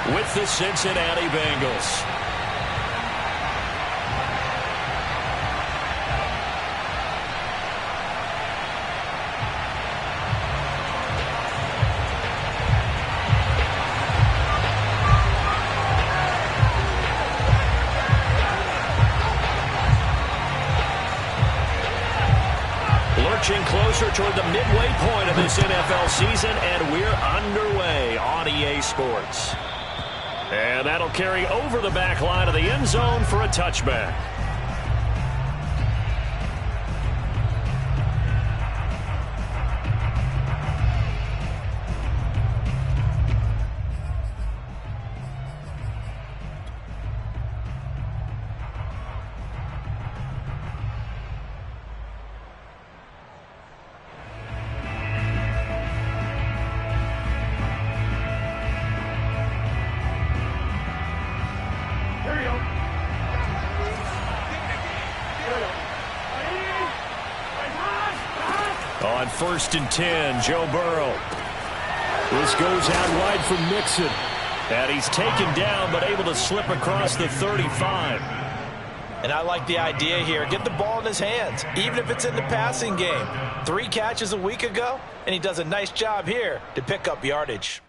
with the Cincinnati Bengals. Lurching closer toward the midway point of this NFL season, and we're underway on EA Sports. And that'll carry over the back line of the end zone for a touchback. On 1st and 10, Joe Burrow. This goes out wide for Mixon. And he's taken down, but able to slip across the 35. And I like the idea here. Get the ball in his hands, even if it's in the passing game. 3 catches a week ago, and he does a nice job here to pick up yardage.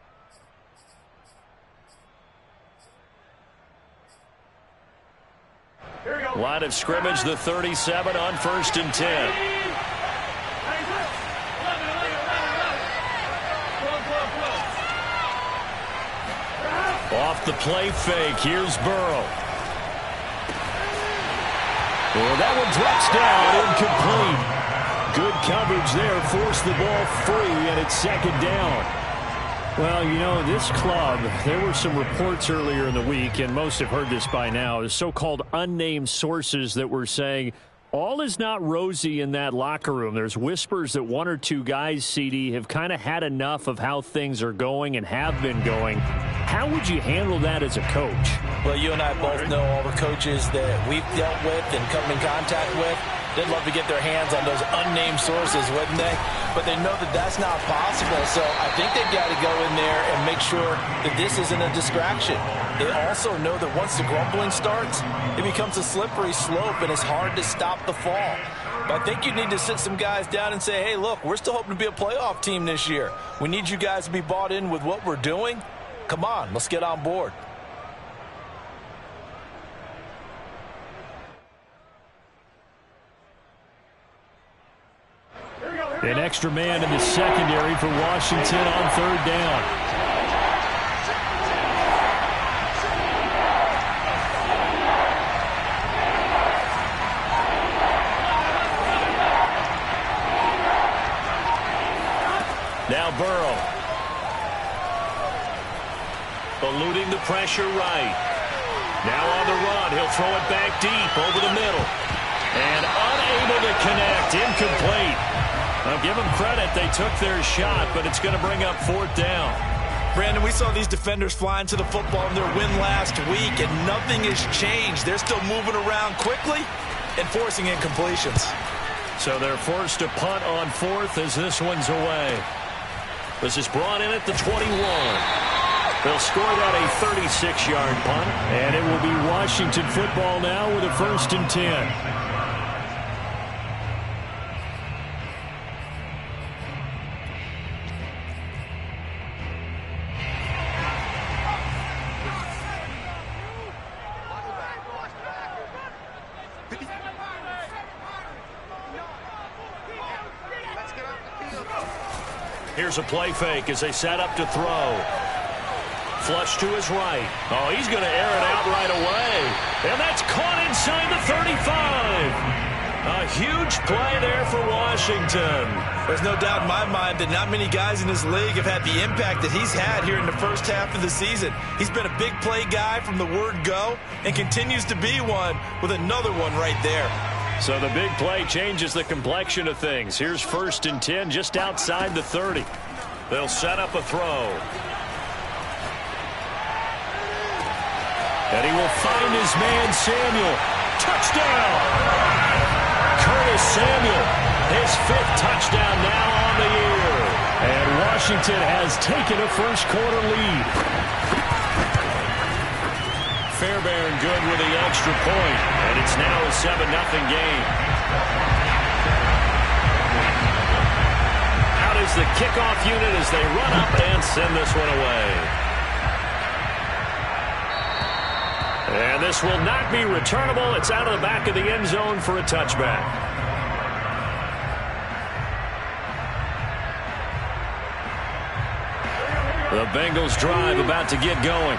Line of scrimmage, the 37 on 1st and 10. Off the play fake, here's Burrow. Well, that one drops down, incomplete. Good coverage there, forced the ball free, and it's 2nd down. Well, you know, this club, there were some reports earlier in the week, and most have heard this by now, the so-called unnamed sources that were saying all is not rosy in that locker room. There's whispers that 1 or 2 guys, CD, have kind of had enough of how things are going and have been going. How would you handle that as a coach? Well, you and I both know all the coaches that we've dealt with and come in contact with. They'd love to get their hands on those unnamed sources, wouldn't they? But they know that that's not possible. So I think they've got to go in there and make sure that this isn't a distraction. They also know that once the grumbling starts, it becomes a slippery slope and it's hard to stop the fall. But I think you need to sit some guys down and say, hey, look, we're still hoping to be a playoff team this year. We need you guys to be bought in with what we're doing. Come on, let's get on board. An extra man in the secondary for Washington on 3rd down. Now Burrow. Eluding the pressure right. Now on the run. He'll throw it back deep over the middle. And unable to connect. Incomplete. I'll give them credit. They took their shot, but it's going to bring up 4th down. Brandon, we saw these defenders flying to the football in their win last week, and nothing has changed. They're still moving around quickly and forcing incompletions. So they're forced to punt on 4th as this one's away. This is brought in at the 21. They'll score that a 36-yard punt. And it will be Washington football now with a 1st and 10. Here's a play fake as they set up to throw. Flush to his right. Oh, he's going to air it out right away. And that's caught inside the 35. A huge play there for Washington. There's no doubt in my mind that not many guys in this league have had the impact that he's had here in the first half of the season. He's been a big play guy from the word go and continues to be one with another one right there. So the big play changes the complexion of things. Here's 1st and 10 just outside the 30. They'll set up a throw. And he will find his man, Samuel. Touchdown! Curtis Samuel, his 5th touchdown now on the year. And Washington has taken a first quarter lead. good with the extra point, and it's now a 7-0 game. Out is the kickoff unit as they run up and send this one away. And this will not be returnable. It's out of the back of the end zone for a touchback. The Bengals drive about to get going.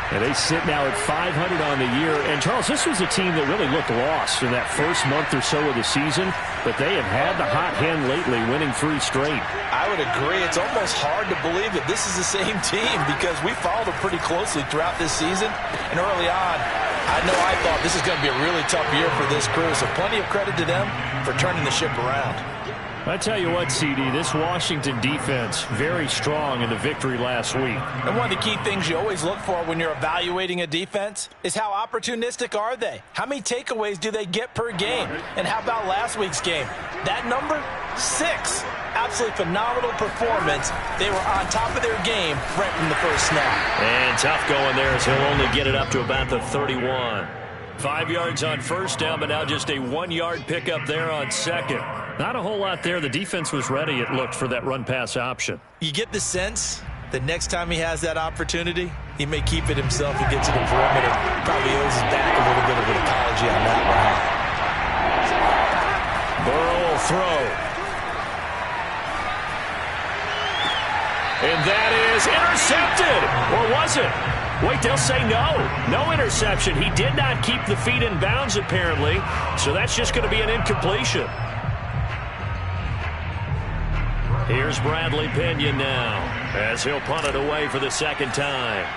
And they sit now at 500 on the year. And, Charles, this was a team that really looked lost in that first month or so of the season. But they have had the hot hand lately, winning 3 straight. I would agree. It's almost hard to believe that this is the same team because we followed them pretty closely throughout this season. And early on, I thought this is going to be a really tough year for this crew. So plenty of credit to them for turning the ship around. I tell you what, CD, this Washington defense, very strong in the victory last week. And one of the key things you always look for when you're evaluating a defense is how opportunistic are they? How many takeaways do they get per game? And how about last week's game? That number? 6. Absolutely phenomenal performance. They were on top of their game right from the first snap. And tough going there as he'll only get it up to about the 31. 5 yards on first down, but now just a 1-yard pickup there on second. Not a whole lot there. The defense was ready, it looked, for that run-pass option. You get the sense that next time he has that opportunity, he may keep it himself and get to the perimeter. Probably owes his back a little bit of an apology on that one. Burrow will throw. And that is intercepted. Or was it? Wait, they'll say no. No interception. He did not keep the feet in bounds, apparently. So that's just going to be an incompletion. Here's Bradley Pinion now as he'll punt it away for the second time.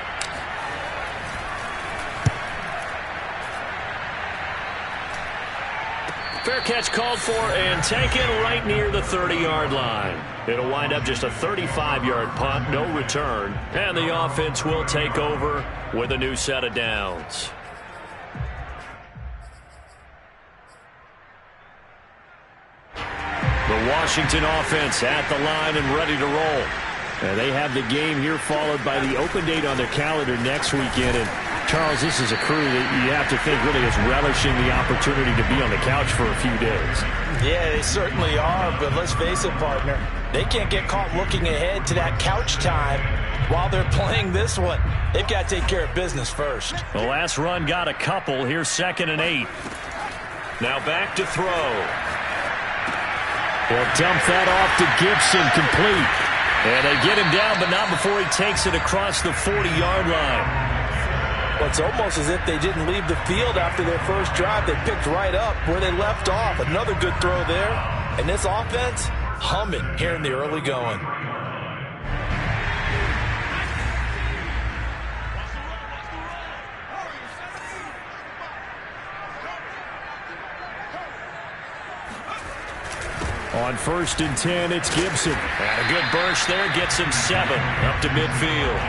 Fair catch called for and taken right near the 30-yard line. It'll wind up just a 35-yard punt, no return. And the offense will take over with a new set of downs. The Washington offense at the line and ready to roll. And they have the game here followed by the open date on their calendar next weekend. And Charles, this is a crew that you have to think really is relishing the opportunity to be on the couch for a few days. Yeah, they certainly are, but let's face it, partner. They can't get caught looking ahead to that couch time while they're playing this one. They've got to take care of business first. The last run got a couple. Here's 2nd and 8. Now back to throw. They'll dump that off to Gibson, complete. And they get him down, but not before he takes it across the 40-yard line. Well, it's almost as if they didn't leave the field after their first drive. They picked right up where they left off. Another good throw there. And this offense, humming here in the early going. On 1st and 10, it's Gibson. And a good burst there gets him 7 up to midfield.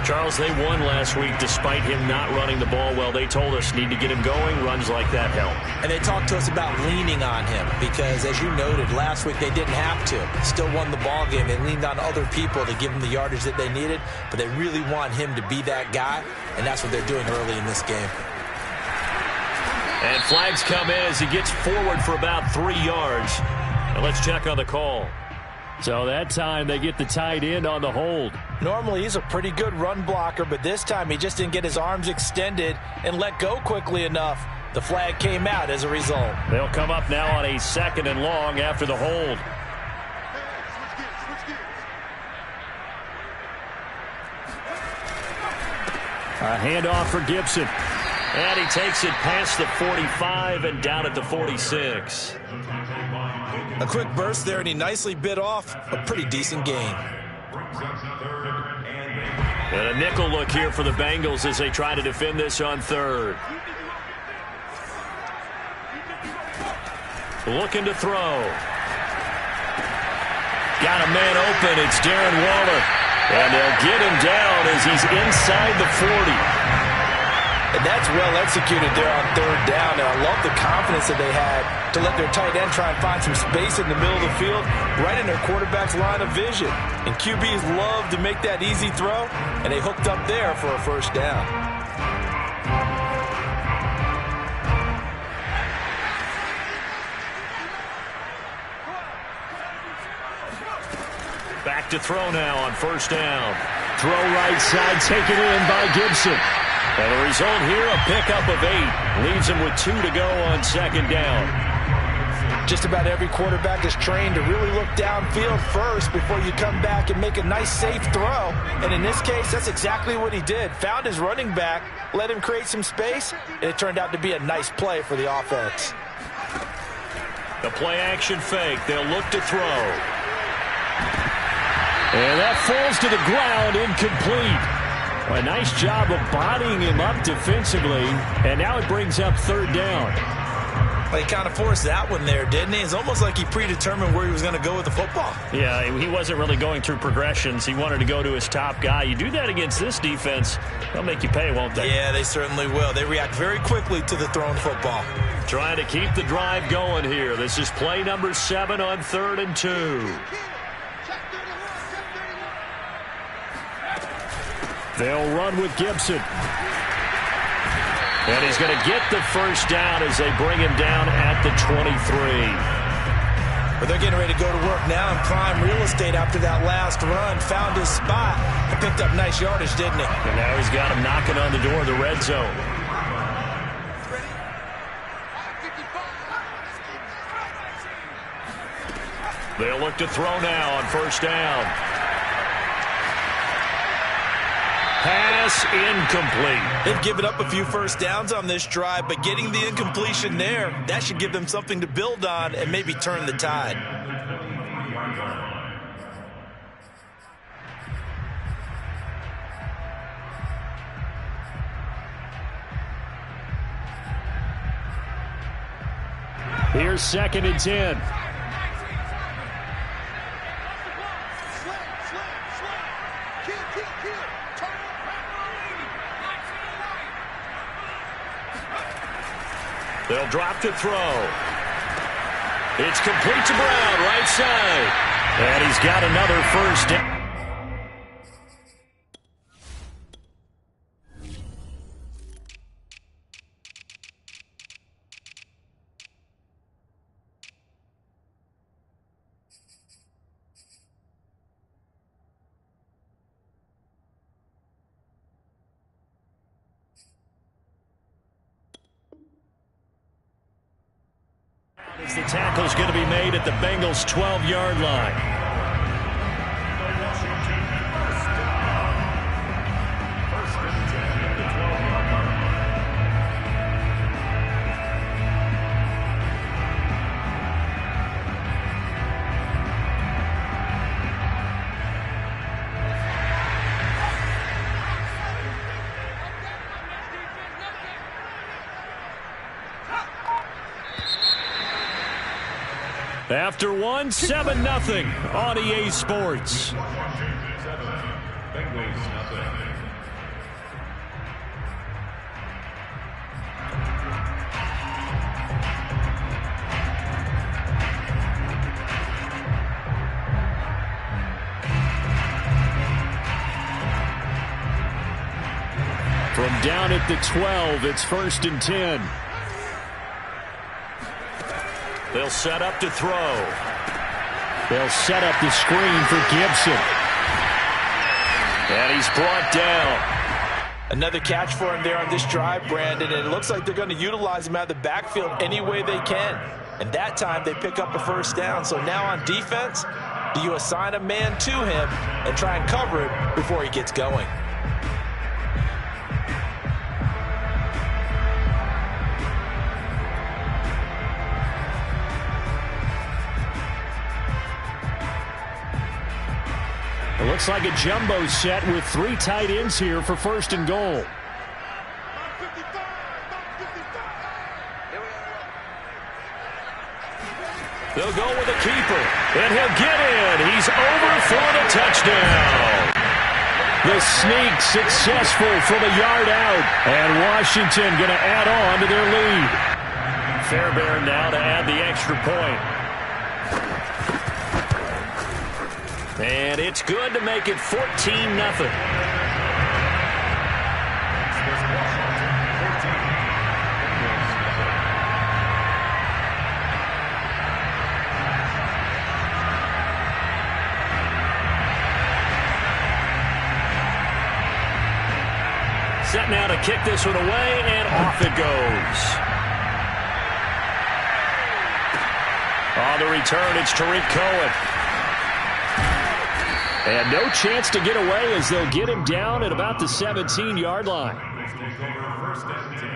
Charles, they won last week despite him not running the ball well. They told us need to get him going. Runs like that help. And they talked to us about leaning on him because, as you noted, last week they didn't have to. Still won the ball game. They leaned on other people to give him the yardage that they needed, but they really want him to be that guy, and that's what they're doing early in this game. And flags come in as he gets forward for about 3 yards. And let's check on the call. So that time they get the tight end on the hold. Normally he's a pretty good run blocker, but this time he just didn't get his arms extended and let go quickly enough. The flag came out as a result. They'll come up now on a 2nd and long after the hold. A handoff for Gibson. And he takes it past the 45 and down at the 46. A quick burst there, and he nicely bit off a pretty decent gain. And a nickel look here for the Bengals as they try to defend this on 3rd. Looking to throw. Got a man open. It's Darren Waller. And they'll get him down as he's inside the 40. And that's well executed there on 3rd down. And I love the confidence that they had to let their tight end try and find some space in the middle of the field, right in their quarterback's line of vision. And QBs love to make that easy throw, and they hooked up there for a 1st down. to throw now on first down. Throw right side, taken in by Gibson. And the result here, a pickup of 8. Leaves him with 2 to go on second down. Just about every quarterback is trained to really look downfield first before you come back and make a nice, safe throw. And in this case, that's exactly what he did. Found his running back, let him create some space, and it turned out to be a nice play for the offense. The play-action fake. They'll look to throw. And that falls to the ground, incomplete. A nice job of bodying him up defensively, and now it brings up third down. Well, he kind of forced that one there, didn't he? It's almost like he predetermined where he was going to go with the football. Yeah, he wasn't really going through progressions. He wanted to go to his top guy. You do that against this defense, they'll make you pay, won't they? Yeah, they certainly will. They react very quickly to the thrown football. Trying to keep the drive going here. This is play number 7 on 3rd and 2. They'll run with Gibson. And he's going to get the first down as they bring him down at the 23. But they're getting ready to go to work now in prime real estate after that last run. Found his spot and picked up nice yardage, didn't he? And now he's got him knocking on the door of the red zone. They'll look to throw now on first down. Pass incomplete. They've given up a few first downs on this drive, but getting the incompletion there, that should give them something to build on and maybe turn the tide. Here's 2nd and 10. They'll drop to throw. It's complete to Brown, right side. And he's got another first down. As the tackle's going to be made at the Bengals' 12-yard line. After one, 7-0 on EA Sports. From down at the 12, it's 1st and 10. They'll set up to throw. They'll set up the screen for Gibson. And he's brought down. Another catch for him there on this drive, Brandon, and it looks like they're going to utilize him out of the backfield any way they can. And that time they pick up a first down. So now on defense, do you assign a man to him and try and cover it before he gets going? It looks like a jumbo set with 3 tight ends here for 1st and goal. They'll go with a keeper, and he'll get in. He's over for the touchdown. The sneak successful from a yard out, and Washington going to add on to their lead. Fairbairn now to add the extra point. And it's good to make it 14-0. set now to kick this one away, and off it goes. On the return, it's Tariq Cohen. And no chance to get away as they'll get him down at about the 17-yard line. Take over 1st and 10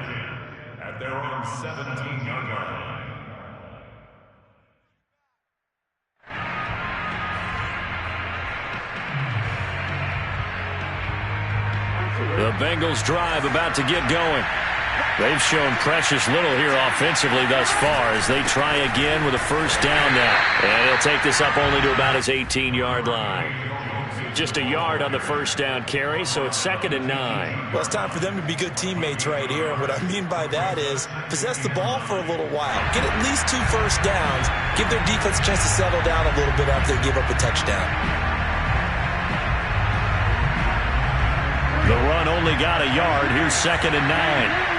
at their own 17-yard line. The Bengals drive about to get going. They've shown precious little here offensively thus far as they try again with a first down now. And he'll take this up only to about his 18-yard line. Just a yard on the first down carry, so it's 2nd and 9. Well, it's time for them to be good teammates right here. And what I mean by that is possess the ball for a little while. Get at least 2 first downs. Give their defense a chance to settle down a little bit after they give up a touchdown. The run only got a yard. Here's 2nd and 9.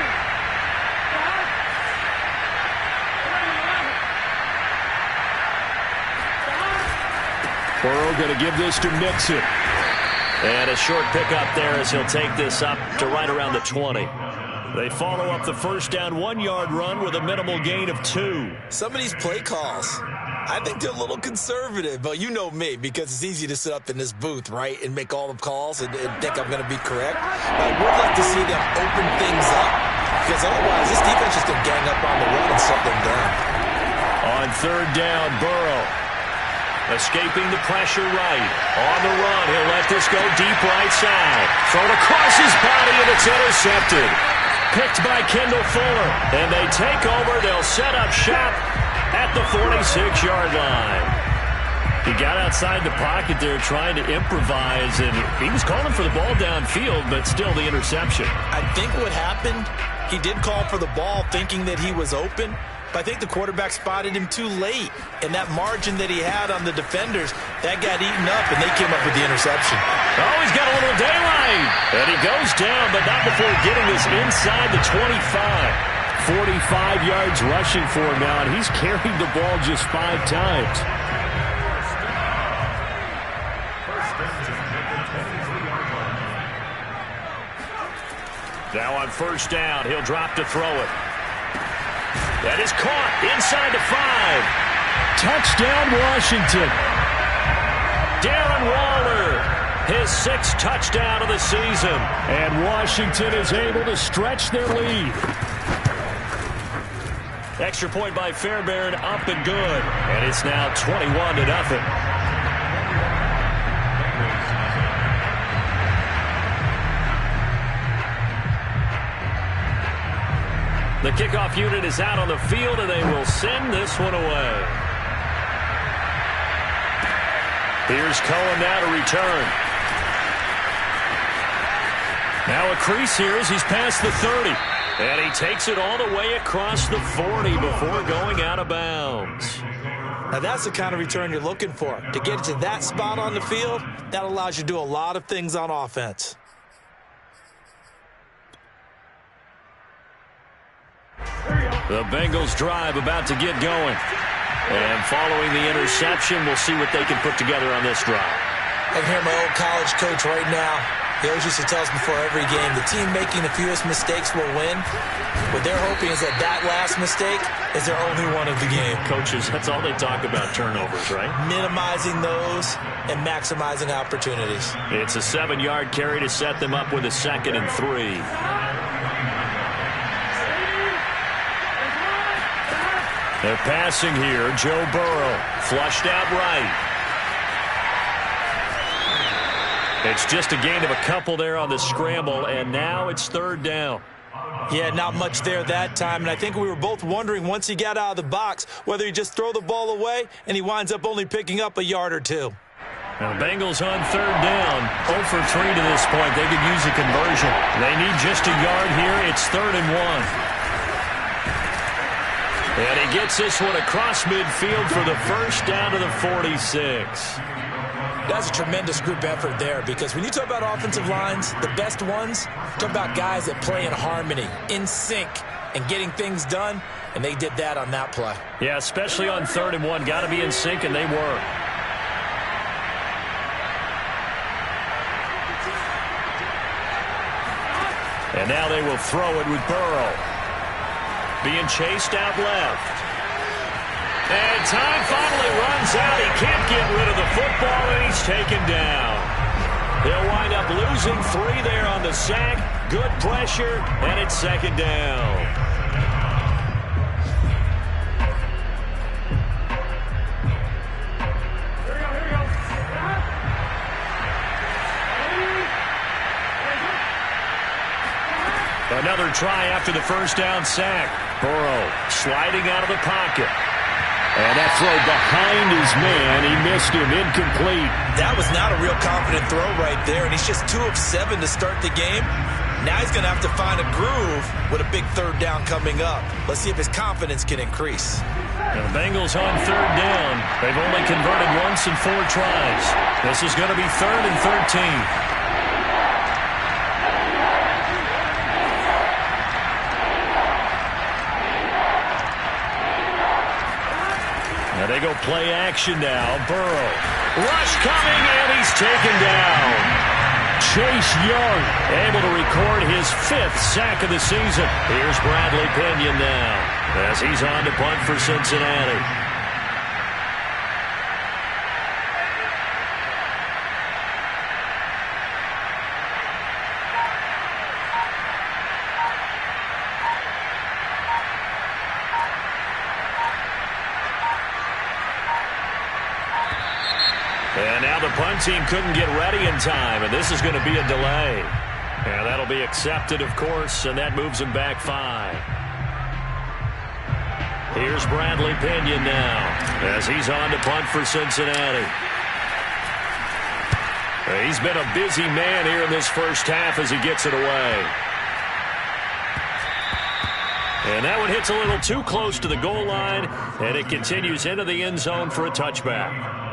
Burrow going to give this to Mixon. And a short pickup there as he'll take this up to right around the 20. They follow up the first down 1-yard run with a minimal gain of 2. Some of these play calls, I think they're a little conservative, but you know me, because it's easy to sit up in this booth, right, and make all the calls and think I'm going to be correct. I would like to see them open things up, because otherwise this defense is going to gang up on the run and shut them down. On 3rd down, Burrow escaping the pressure right. On the run, he'll let this go deep right side. Thrown across his body, and it's intercepted. Picked by Kendall Fuller. And they take over. They'll set up shop at the 46-yard line. He got outside the pocket there trying to improvise, and he was calling for the ball downfield, but still the interception. I think what happened, he did call for the ball thinking that he was open, but I think the quarterback spotted him too late, and that margin that he had on the defenders, that got eaten up, and they came up with the interception. Oh, he's got a little daylight, and he goes down, but not before getting this inside the 25. 45 yards rushing for him now, and he's carried the ball just 5 times. Now on first down, he'll drop to throw it. That is caught inside the 5. Touchdown, Washington. Darren Waller, his 6th touchdown of the season. And Washington is able to stretch their lead. Extra point by Fairbairn, up and good. And it's now 21-0. The kickoff unit is out on the field, and they will send this one away. Here's Cohen now to return. Now a crease here as he's past the 30. And he takes it all the way across the 40 before going out of bounds. Now that's the kind of return you're looking for. To get to that spot on the field, that allows you to do a lot of things on offense. The Bengals drive about to get going. And following the interception, we'll see what they can put together on this drive. I can hear my old college coach right now. He always used to tell us before every game, the team making the fewest mistakes will win. What they're hoping is that that last mistake is their only one of the game. Coaches, that's all they talk about, turnovers, right? Minimizing those and maximizing opportunities. It's a 7-yard carry to set them up with a 2nd and 3. They're passing here. Joe Burrow flushed out right. It's just a gain of a couple there on the scramble, and now it's 3rd down. Yeah, not much there that time, and I think we were both wondering once he got out of the box whether he just throw the ball away, and he winds up only picking up a yard or 2. Now the Bengals on 3rd down, 0 for 3 to this point. They could use a conversion. They need just a yard here. It's 3rd and 1. And he gets this one across midfield for the first down to the 46. That's a tremendous group effort there, because when you talk about offensive lines, the best ones, talk about guys that play in harmony, in sync, and getting things done, and they did that on that play. Yeah, especially on 3rd and 1. Got to be in sync, and they were. And now they will throw it with Burrow. Being chased out left. And time finally runs out. He can't get rid of the football, and he's taken down. They'll wind up losing 3 there on the sack. Good pressure, and it's second down. Another try after the first down sack. Burrow sliding out of the pocket. And that throw behind his man. He missed him. Incomplete. That was not a real confident throw right there, and he's just 2 of 7 to start the game. Now he's going to have to find a groove with a big third down coming up. Let's see if his confidence can increase. And the Bengals on third down. They've only converted once in 4 tries. This is going to be 3rd and 13. Now they go play action now. Burrow. Rush coming, and he's taken down. Chase Young able to record his 5th sack of the season. Here's Bradley Pinion now as he's on to punt for Cincinnati. And now the punt team couldn't get ready in time, and this is going to be a delay. And that'll be accepted, of course, and that moves him back 5. Here's Bradley Pinion now as he's on to punt for Cincinnati. He's been a busy man here in this first half as he gets it away. And that one hits a little too close to the goal line, and it continues into the end zone for a touchback.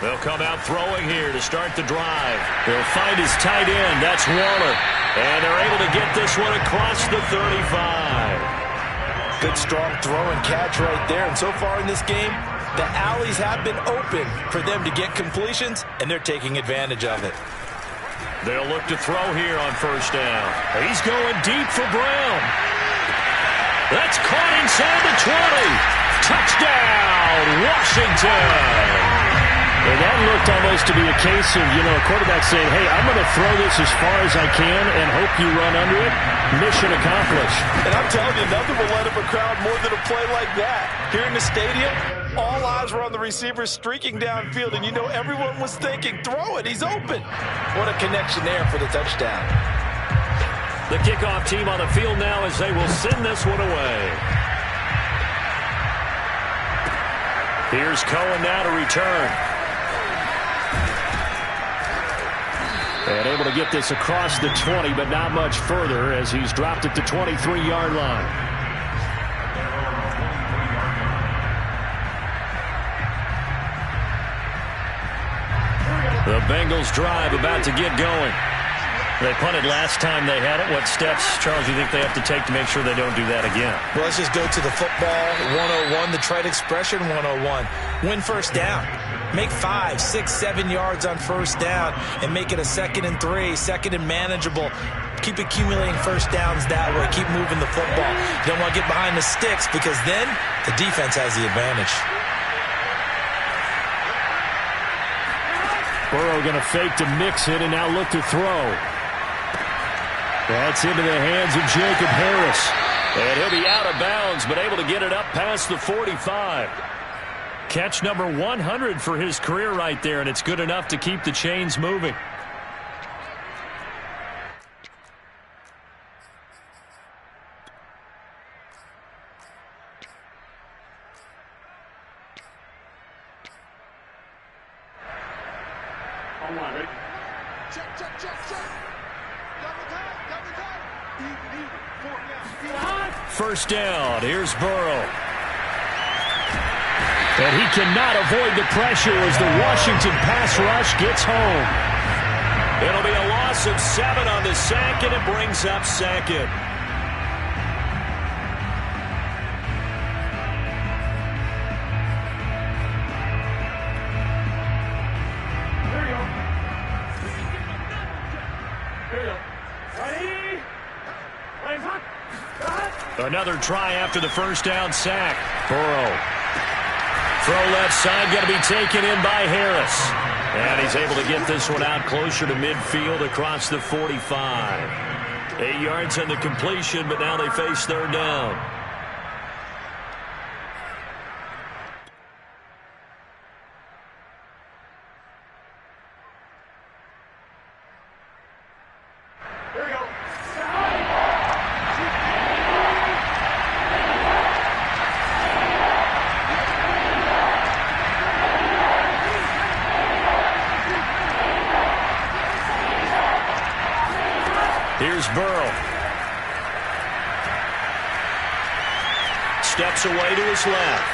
They'll come out throwing here to start the drive. They'll find his tight end. That's Waller. And they're able to get this one across the 35. Good, strong throw and catch right there. And so far in this game, the alleys have been open for them to get completions, and they're taking advantage of it. They'll look to throw here on first down. He's going deep for Brown. That's caught inside the 20. Touchdown, Washington. And that looked almost to be a case of, a quarterback saying, hey, I'm going to throw this as far as I can and hope you run under it. Mission accomplished. And I'm telling you, nothing will light up a crowd more than a play like that. Here in the stadium, all eyes were on the receiver streaking downfield, and everyone was thinking, throw it, he's open. What a connection there for the touchdown. The kickoff team on the field now as they will send this one away. Here's Cohen now to return. And able to get this across the 20, but not much further as he's dropped it to 23-yard line. The Bengals drive about to get going. They punted last time they had it. What steps, Charles, do you think they have to take to make sure they don't do that again? Well, let's just go to the football 101, the trade expression 101. Win first down. Make 5, 6, 7 yards on first down and make it a 2nd and 3, 2nd and manageable. Keep accumulating first downs that way. Keep moving the football. You don't want to get behind the sticks because then the defense has the advantage. Burrow going to fake to mix it and now look to throw. That's into the hands of Jacob Harris. And he'll be out of bounds, but able to get it up past the 45. Catch number 100 for his career right there, and it's good enough to keep the chains moving. First down. Here's Burrow. And he cannot avoid the pressure as the Washington pass rush gets home. It'll be a loss loss of 7 on the sack, and it brings up second. Another try after the first down sack. Burrow. Throw left side, going to be taken in by Harris. And he's able to get this one out closer to midfield across the 45. 8 yards on the completion, but now they face third down. Here's Burrow. Steps away to his left.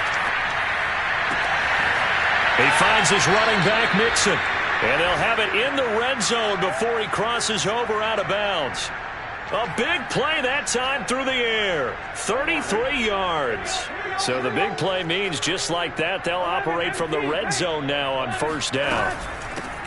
He finds his running back, Mixon. And they'll have it in the red zone before he crosses over out of bounds. A big play that time through the air. 33 yards. So the big play means just like that, they'll operate from the red zone now on first down.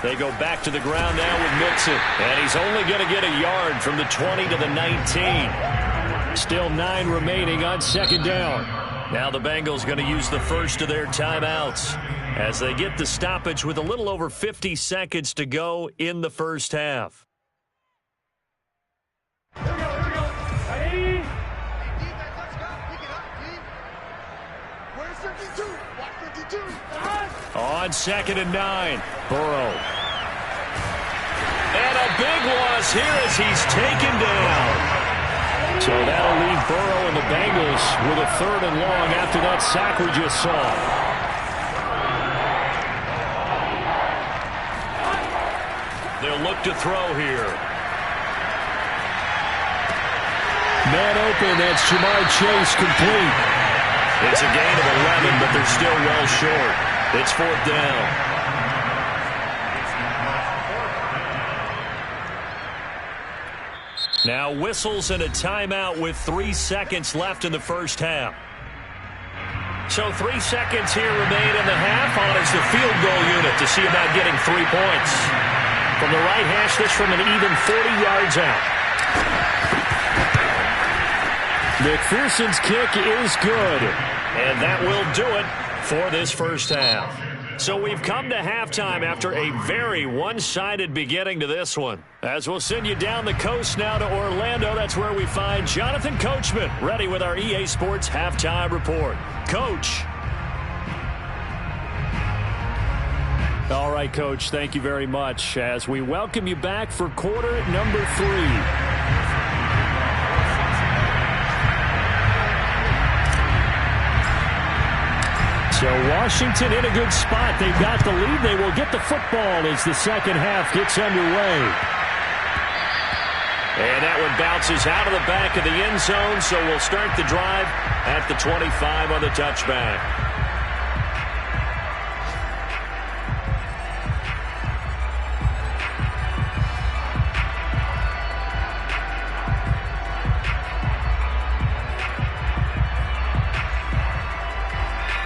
They go back to the ground now with Mixon. And he's only going to get a yard from the 20 to the 19. Still 9 remaining on second down. Now the Bengals going to use the first of their timeouts as they get the stoppage with a little over 50 seconds to go in the first half. On second and 9, Burrow. And a big loss here as he's taken down. So that'll leave Burrow and the Bengals with a third and long after that sack we just saw. They'll look to throw here. Man open, that's Jamar Chase complete. It's a gain of 11, but they're still well short. It's fourth down. Now whistles and a timeout with 3 seconds left in the first half. So 3 seconds here remain in the half. On is the field goal unit to see about getting 3 points. From the right hash, this from an even 40 yards out. McPherson's kick is good. And that will do it for this first half. So we've come to halftime after a very one-sided beginning to this one. As we'll send you down the coast now to Orlando, that's where we find Jonathan Coachman ready with our EA Sports Halftime Report. Coach. All right, Coach, thank you very much as we welcome you back for quarter number 3. So Washington in a good spot. They've got the lead. They will get the football as the second half gets underway. And that one bounces out of the back of the end zone, so we'll start the drive at the 25 on the touchback.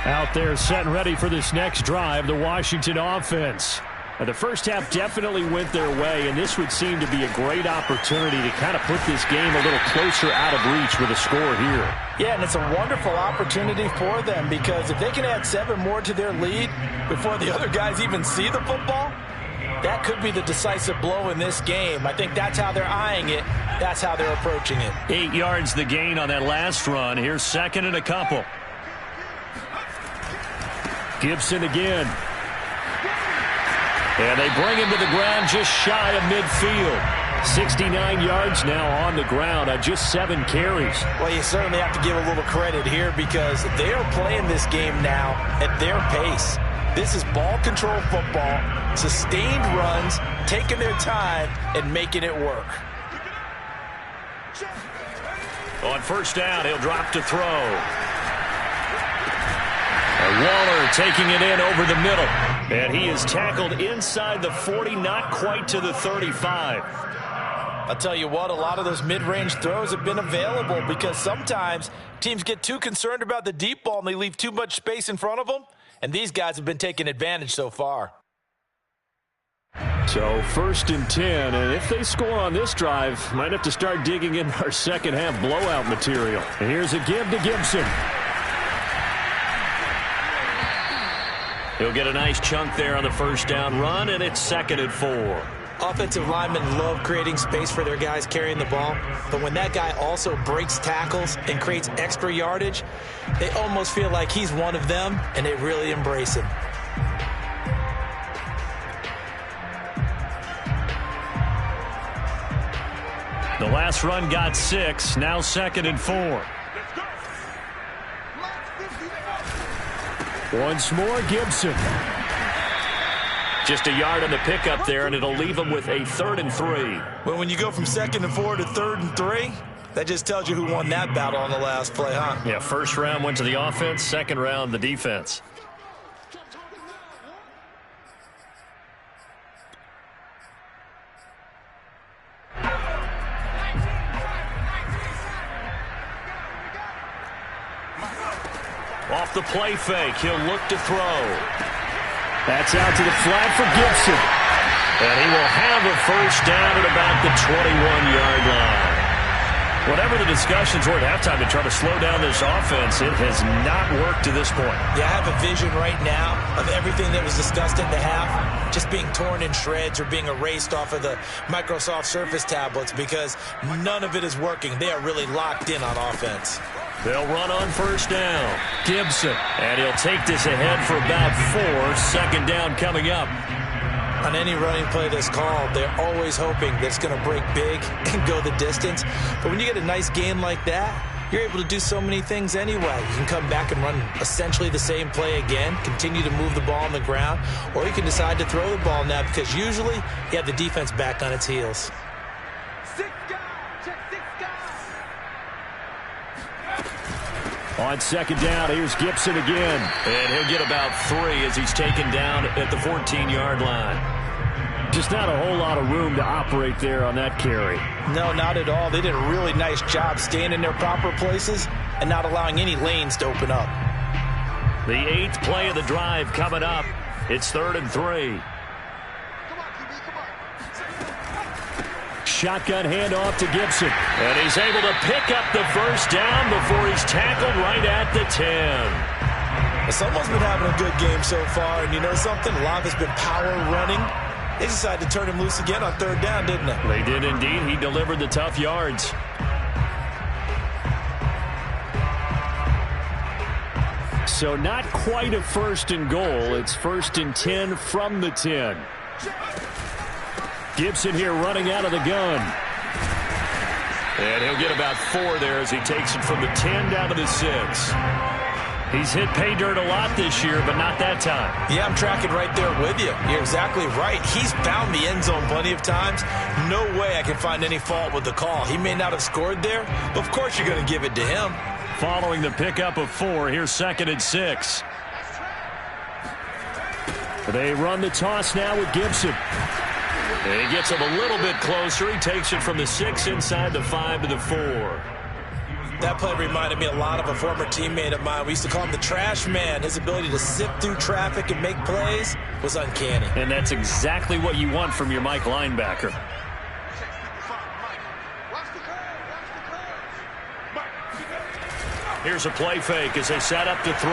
Out there set and ready for this next drive, the Washington offense. Now, the first half definitely went their way, and this would seem to be a great opportunity to kind of put this game a little closer out of reach with a score here. Yeah, and it's a wonderful opportunity for them because if they can add 7 more to their lead before the other guys even see the football, that could be the decisive blow in this game. I think that's how they're eyeing it. That's how they're approaching it. 8 yards the gain on that last run. Here's second and a couple. Gibson again. And they bring him to the ground just shy of midfield. 69 yards now on the ground on just 7 carries. Well, you certainly have to give a little credit here because they are playing this game now at their pace. This is ball control football, sustained runs, taking their time, and making it work. On first down, he'll drop to throw. Waller taking it in over the middle. And he is tackled inside the 40, not quite to the 35. I'll tell you what, a lot of those mid-range throws have been available because sometimes teams get too concerned about the deep ball and they leave too much space in front of them, and these guys have been taking advantage so far. So 1st and 10, and if they score on this drive, might have to start digging in our second half blowout material. And here's a give to Gibson. He'll get a nice chunk there on the first down run, and it's 2nd and 4. Offensive linemen love creating space for their guys carrying the ball, but when that guy also breaks tackles and creates extra yardage, they almost feel like he's one of them, and they really embrace him. The last run got 6, now 2nd and 4. Once more, Gibson. Just a yard on the pickup there, and it'll leave him with a 3rd and 3. Well, when you go from 2nd and 4 to 3rd and 3, that just tells you who won that battle on the last play, huh? Yeah, first round went to the offense, second round the defense. Off the play fake, he'll look to throw. That's out to the flat for Gibson. And he will have a first down at about the 21-yard line. Whatever the discussions were at halftime to try to slow down this offense, it has not worked to this point. Yeah, I have a vision right now of everything that was discussed at the half just being torn in shreds or being erased off of the Microsoft Surface tablets because none of it is working. They are really locked in on offense. They'll run on first down. Gibson. And he'll take this ahead for about 4. 2nd down coming up. On any running play that's called, they're always hoping that it's going to break big and go the distance. But when you get a nice gain like that, you're able to do so many things anyway. You can come back and run essentially the same play again, continue to move the ball on the ground, or you can decide to throw the ball now because usually you have the defense back on its heels. On 2nd down, here's Gibson again. And he'll get about 3 as he's taken down at the 14-yard line. Just not a whole lot of room to operate there on that carry. No, not at all. They did a really nice job staying in their proper places and not allowing any lanes to open up. The 8th play of the drive coming up. It's 3rd and 3. Shotgun handoff to Gibson. And he's able to pick up the first down before he's tackled right at the 10. Someone's been having a good game so far, and you know something? A lot of it's been power running. They decided to turn him loose again on 3rd down, didn't they? They did indeed. He delivered the tough yards. So not quite a 1st and goal. It's 1st and 10 from the 10. Gibson here running out of the gun. And he'll get about 4 there as he takes it from the 10 down to the 6. He's hit pay dirt a lot this year, but not that time. Yeah, I'm tracking right there with you. You're exactly right. He's found the end zone plenty of times. No way I can find any fault with the call. He may not have scored there, but of course you're going to give it to him. Following the pickup of 4, here's 2nd and 6. They run the toss now with Gibson. And he gets him a little bit closer. He takes it from the 6 inside the 5 to the 4. That play reminded me a lot of a former teammate of mine. We used to call him the trash man. His ability to sift through traffic and make plays was uncanny. And that's exactly what you want from your Mike linebacker. Here's a play fake as they set up to throw.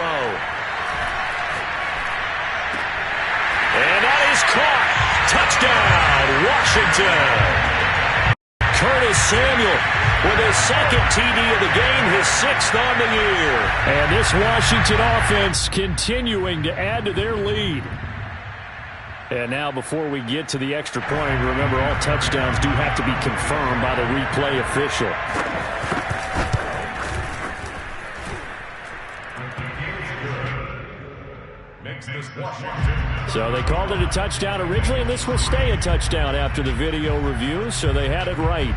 And that is caught. Touchdown, Washington. Curtis Samuel with his 2nd TD of the game, his 6th on the year. And this Washington offense continuing to add to their lead. And now before we get to the extra point, remember all touchdowns do have to be confirmed by the replay official. So they called it a touchdown originally, and this will stay a touchdown after the video review, so they had it right.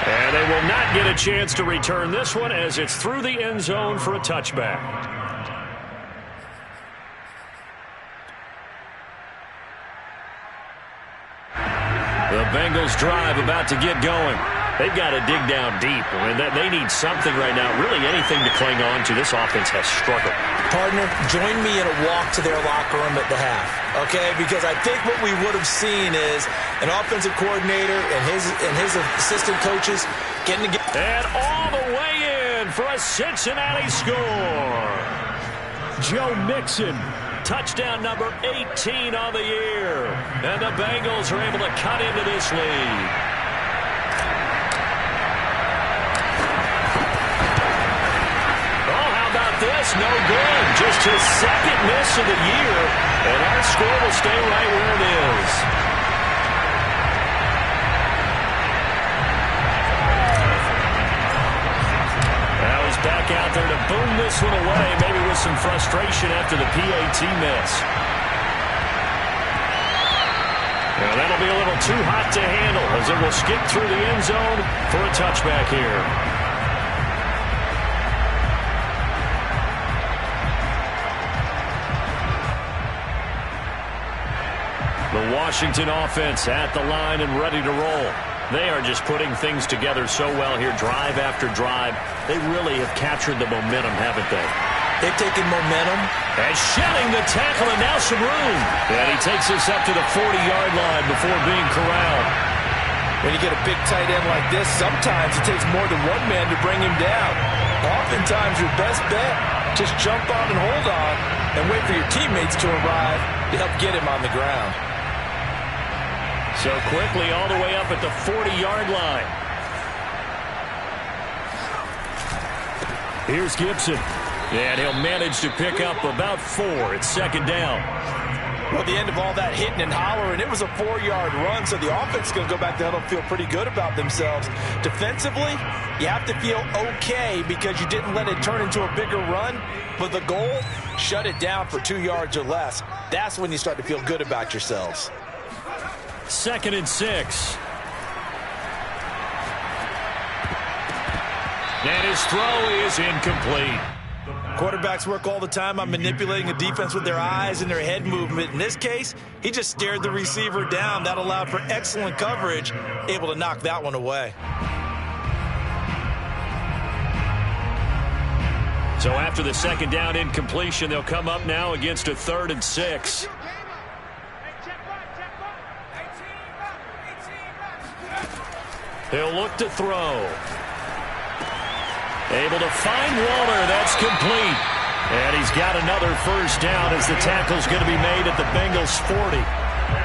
And they will will not get a chance to return this one as it's through the end zone for a touchback. The Bengals drive about to get going. They've got to dig down deep. I mean, they need something right now, really anything to cling on to. This offense has struggled. Partner, join me in a walk to their locker room at the half, okay? Because I think what we would have seen is an offensive coordinator and his assistant coaches getting together. And all the way in for a Cincinnati score. Joe Mixon. Touchdown number 18 on the year. And the Bengals are able to cut into this lead. This no good. Just his second miss of the year. And our score will stay right where it is. Now he's back out there to boom this one away, maybe with some frustration after the PAT miss. Now that'll be a little too hot to handle as it will skip through the end zone for a touchback here. The Washington offense at the line and ready to roll. They are just putting things together so well here, drive after drive. They really have captured the momentum, haven't they? They've taken momentum. And shedding the tackle and now some room. And he takes us up to the 40-yard line before being corralled. When you get a big tight end like this, sometimes it takes more than one man to bring him down. Oftentimes your best bet, just jump on and hold on and wait for your teammates to arrive to help get him on the ground. So quickly all the way up at the 40-yard line. Here's Gibson. And he'll manage to pick up about 4. It's second down. Well, the end of all that hitting and hollering, it was a 4-yard run, so the offense is going to go back to huddle and feel pretty good about themselves. Defensively, you have to feel okay because you didn't let it turn into a bigger run. But the goal, shut it down for 2 yards or less. That's when you start to feel good about yourselves. 2nd and 6. And his throw is incomplete. Quarterbacks work all the time on manipulating a defense with their eyes and their head movement. In this case, he just stared the receiver down. That allowed for excellent coverage, able to knock that one away. So after the second down incompletion, they'll come up now against a 3rd and 6. He'll look to throw. Able to find Waller. That's complete. And he's got another first down as the tackle's going to be made at the Bengals 40.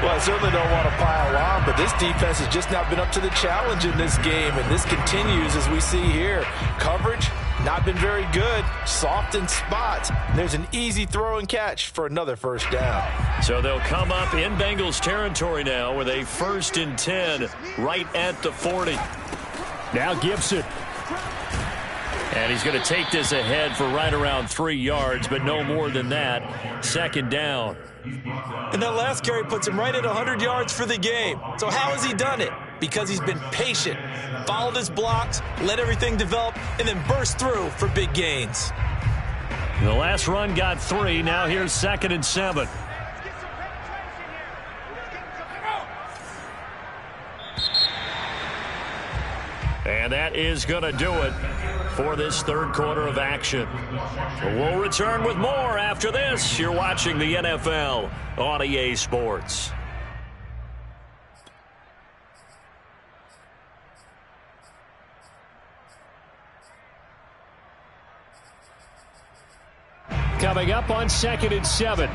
Well, I certainly don't want to pile on, but this defense has just not been up to the challenge in this game, and this continues as we see here. Coverage, not been very good. Soft in spots. There's an easy throw and catch for another first down. So they'll come up in Bengals territory now with a 1st and 10 right at the 40. Now Gibson. And he's going to take this ahead for right around 3 yards, but no more than that. 2nd down. And that last carry puts him right at 100 yards for the game. So how has he done it? Because he's been patient, followed his blocks, let everything develop, and then burst through for big gains. The last run got 3. Now here's 2nd and 7. And that is going to do it for this 3rd quarter of action. We'll return with more after this. You're watching the NFL on EA Sports. Coming up on 2nd and 7.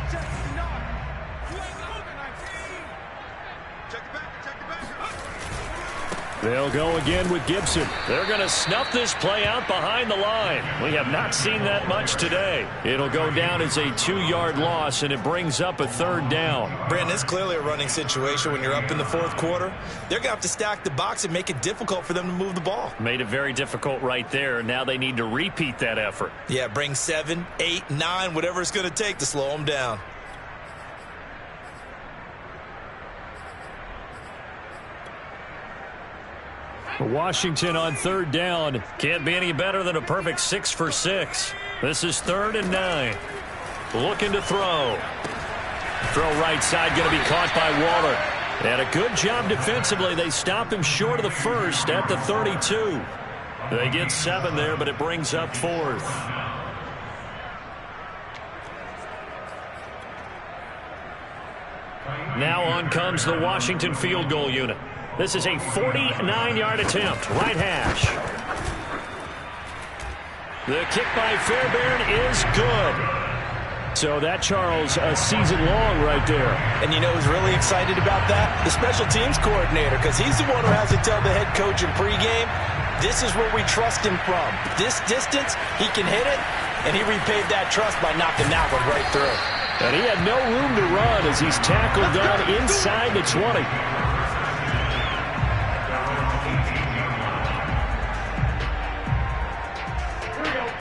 They'll go again with Gibson. They're going to snuff this play out behind the line. We have not seen that much today. It'll go down as a 2-yard loss, and it brings up a 3rd down. Brandon, it's clearly a running situation when you're up in the 4th quarter. They're going to have to stack the box and make it difficult for them to move the ball. Made it very difficult right there. Now they need to repeat that effort. Yeah, bring 7, 8, 9, whatever it's going to take to slow them down. Washington on third down. Can't be any better than a perfect 6 for 6. This is 3rd and 9. Looking to throw. Throw right side, going to be caught by Waller. And a good job defensively. They stop him short of the first at the 32. They get 7 there, but it brings up 4th. Now on comes the Washington field goal unit. This is a 49-yard attempt. Right hash. The kick by Fairbairn is good. So that, Charles, a season long right there. And you know who's really excited about that? The special teams coordinator, because he's the one who has to tell the head coach in pregame, this is where we trust him from. This distance, he can hit it, and he repaid that trust by knocking that one right through. And he had no room to run as he's tackled down inside the 20.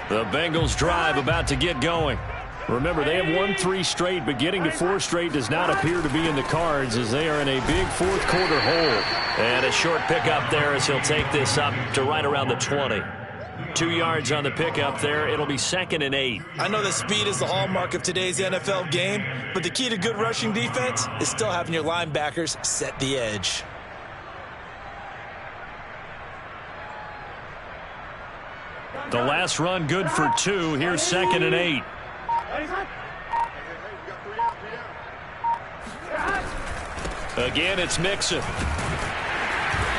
The Bengals drive about to get going. Remember, they have won 3 straight, but getting to 4 straight does not appear to be in the cards as they are in a big fourth-quarter hole. And a short pickup there as he'll take this up to right around the 20. 2 yards on the pickup there. It'll be 2nd and 8. I know that speed is the hallmark of today's NFL game, but the key to good rushing defense is still having your linebackers set the edge. The last run good for 2. Here's 2nd and 8. Again, it's Mixon.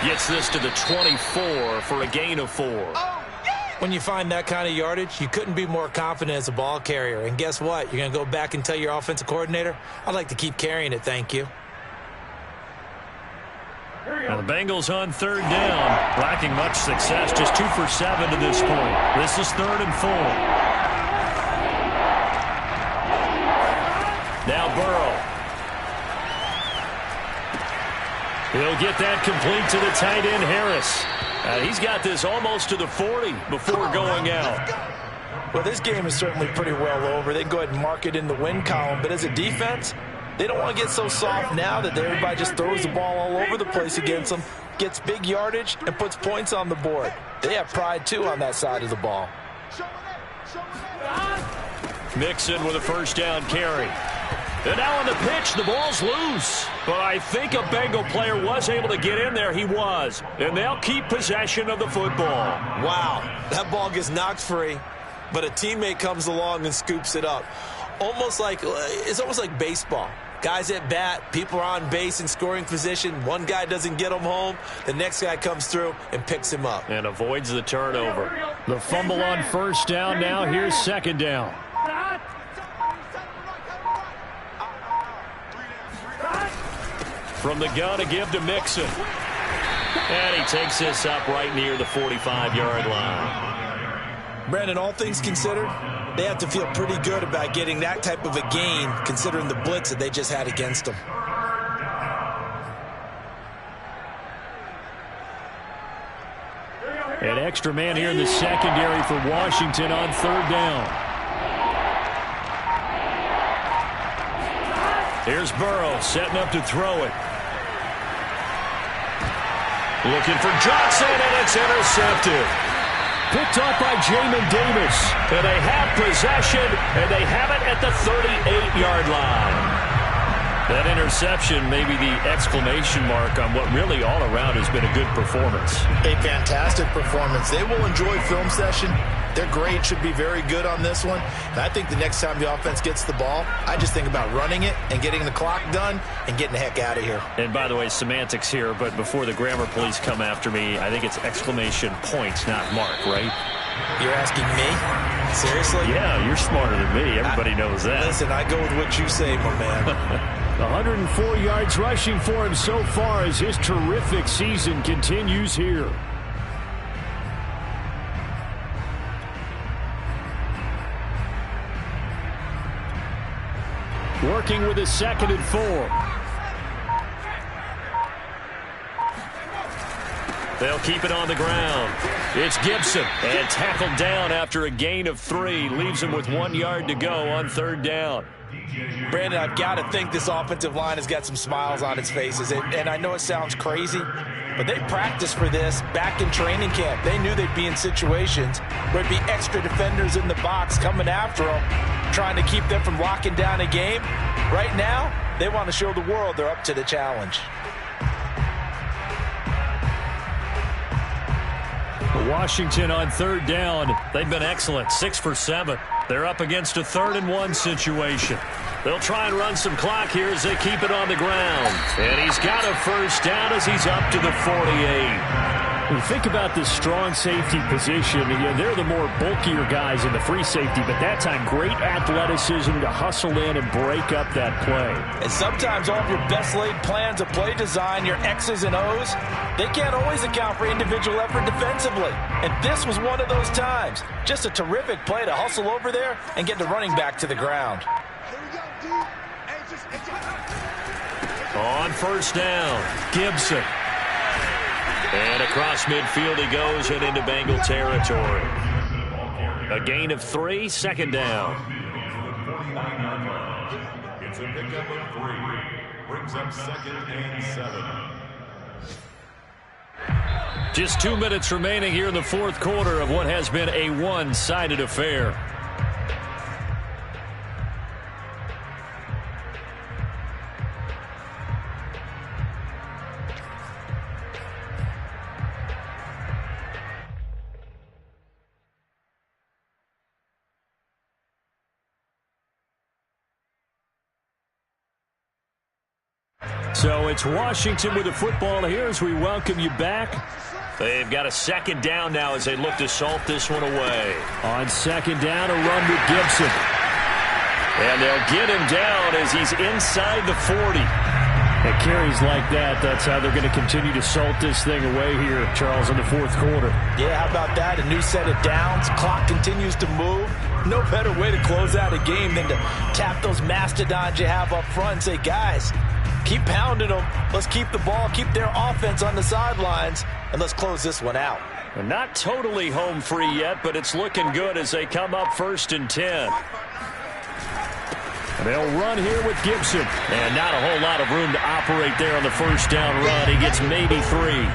Gets this to the 24 for a gain of 4. When you find that kind of yardage, you couldn't be more confident as a ball carrier. And guess what? You're going to go back and tell your offensive coordinator, I'd like to keep carrying it, thank you. Now the Bengals on 3rd down. Lacking much success. Just 2 for 7 to this point. This is 3rd and 4. Now Burrow. He'll get that complete to the tight end, Harris. He's got this almost to the 40 before going out. Well, this game is certainly pretty well over. They can go ahead and mark it in the win column. But as a defense, they don't want to get so soft now that everybody just throws the ball all over the place against them, gets big yardage, and puts points on the board. They have pride, too, on that side of the ball. Mixon with a first down carry. And now on the pitch, the ball's loose. But I think a Bengal player was able to get in there. He was. And they'll keep possession of the football. Wow, that ball gets knocked free, but a teammate comes along and scoops it up. It's almost like baseball. Guys at bat, people are on base in scoring position. One guy doesn't get him home. The next guy comes through and picks him up. And avoids the turnover. The fumble on first down now. Here's 2nd down. From the gun to give to Mixon. And he takes this up right near the 45-yard line. Brandon, all things considered, they have to feel pretty good about getting that type of a gain considering the blitz that they just had against them. An extra man here in the secondary for Washington on 3rd down. Here's Burrow setting up to throw it. Looking for Johnson, and it's intercepted. Picked off by Jamin Davis. And they have possession, and they have it at the 38-yard line. That interception may be the exclamation mark on what really all around has been a good performance. A fantastic performance. They will enjoy film session. Their grade should be very good on this one. And I think the next time the offense gets the ball, I just think about running it and getting the clock done and getting the heck out of here. And by the way, semantics here, but before the grammar police come after me, I think it's exclamation points, not mark, right? You're asking me? Seriously? Yeah, you're smarter than me. Everybody knows that. Listen, I go with what you say, my man. 104 yards rushing for him so far as his terrific season continues here. Working with a 2nd and 4. They'll keep it on the ground. It's Gibson, and tackled down after a gain of 3. Leaves him with 1 yard to go on 3rd down. Brandon, I've got to think this offensive line has got some smiles on its faces. And I know it sounds crazy, But they practiced for this back in training camp. They knew they'd be in situations where there'd be extra defenders in the box coming after them, trying to keep them from locking down a game. Right now, they want to show the world they're up to the challenge. Washington on third down. They've been excellent, 6 for 7. They're up against a 3rd-and-1 situation. They'll try and run some clock here as they keep it on the ground. And he's got a first down as he's up to the 48. When you think about this strong safety position, they're the more bulkier guys in the free safety, but that time great athleticism to hustle in and break up that play. And sometimes all of your best laid plans of play design, your X's and O's, they can't always account for individual effort defensively. And this was one of those times. Just a terrific play to hustle over there and get the running back to the ground. On first down, Gibson. And across midfield he goes and into Bengal territory. A gain of 3, 2nd down. It's a pickup of 3. Brings up 2nd and 7. Just 2 minutes remaining here in the 4th quarter of what has been a one-sided affair. So it's Washington with the football here as we welcome you back. They've got a 2nd down now as they look to salt this one away. On 2nd down, a run with Gibson. And they'll get him down as he's inside the 40. At carries like that, that's how they're going to continue to salt this thing away here, Charles, in the 4th quarter. Yeah, how about that? A new set of downs. Clock continues to move. No better way to close out a game than to tap those mastodons you have up front and say, guys, keep pounding them. Let's keep the ball, keep their offense on the sidelines, and let's close this one out. And not totally home free yet, but it's looking good as they come up 1st and 10. They'll run here with Gibson. And not a whole lot of room to operate there on the first down run. He gets maybe 3.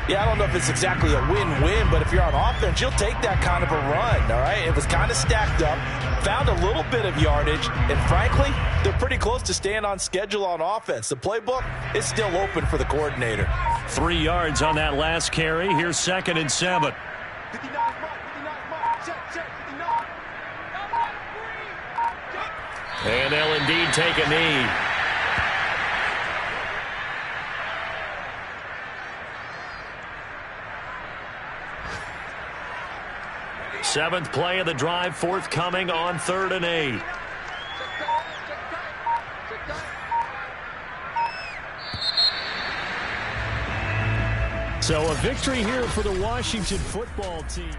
Yeah, I don't know if it's exactly a win-win, but if you're on offense, you'll take that kind of a run, all right? It was kind of stacked up, found a little bit of yardage, and frankly, they're pretty close to staying on schedule on offense. The playbook is still open for the coordinator. 3 yards on that last carry. Here's 2nd and 7. And they'll indeed take a knee. Seventh play of the drive, forthcoming on 3rd and 8. So a victory here for the Washington football team.